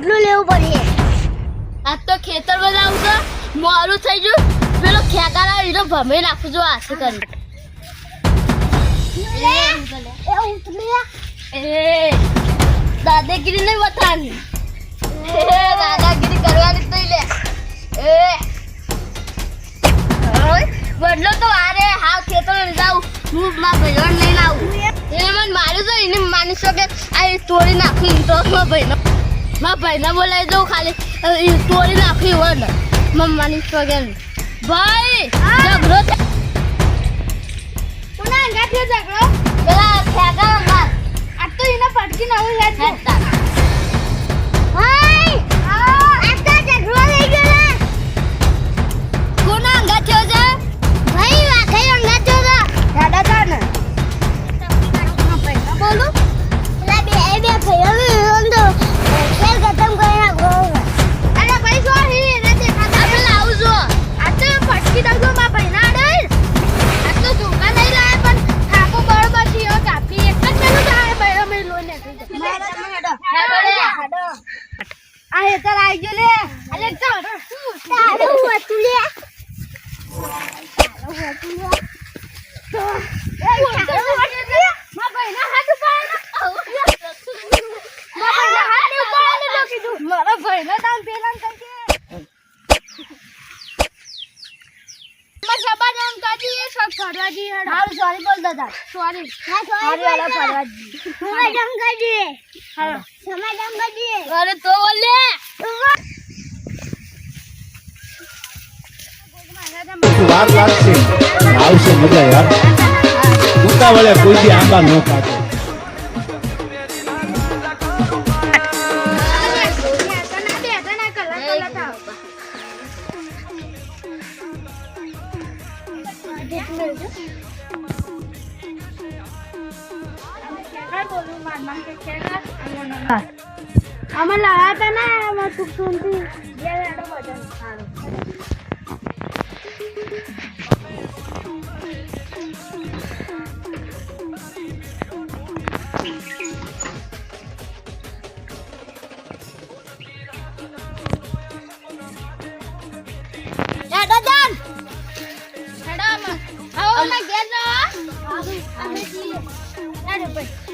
રોટલું લેવું પડે. આજ તો ખેતર માં જાઉં છે, મોડું થઈ ગયું. પેલો ખેકારા એનો ભમે નાખું છું હાથે કરી. દાદાગીરી નહીં બતાવવાની. દાદાગીરી કરવાની તો લે. બદલો તો આરે હાવ ખેતર જાઉં. હું મારા ભાઈઓ લઈને આવું. એને મને માર્યું છે, એને માની શકે આ તોડી નાખી તો ભાઈનો. મારા ભાઈને બોલાવી દઉં ખાલી તોડી નાખી હોય ને મમ્માની શકે ભાઈ ઝઘડો કોના અંગાથી ઝઘડો? પેલા ખેગા માર આ તો એને પટકી નવું યાદ હેડતા ભાઈ આ તો ઝઘડો થઈ ગયો. કોના અંગા થયો છે? ભાઈ વાઘઈ અંગા થયો છે. હેડા તા ને બોલું પેલા બે ભાઈઓ વિરોંધો ખેલ ખતમ કરી નાખો. અરે ભાઈ સોરી એને દેખાતા આપણે લાવું છો. આ તો પટકી દઉં છું મારા ભાઈના આડે. આ તો ધોકા નહીં લાવે પણ થાકો બરોબર છે. એવો કાપી એક જ પેલું જાય ભાઈઓ મેં લોહી નીકળી જાય. આ હેતર આવી ગયો લે. અલે તારું હતું લે. મારા ભાઈને તાન પેલા કઈ કે મસબા નામ કાજી એ સબ ફરવાજી હેડ. હારું સોરી બોલ દાદા. સોરી હારું વાલા ફરવાજી. સમાધાન કરજે. હા સમાધાન કરજે. અરે તો બોલે વાર લાગશે આવશે મજા યાર. ઉતાવળે કોઈ દી આંબા ન કાઢે. આમાં લાયા હતા ને આમાં સુખ શાંતિ બે લેડો ભજન સારું. દાદા હેડો આમાં આવો ના ઘેર જાઓ. અમે જઈએ. હેડો ભાઈ.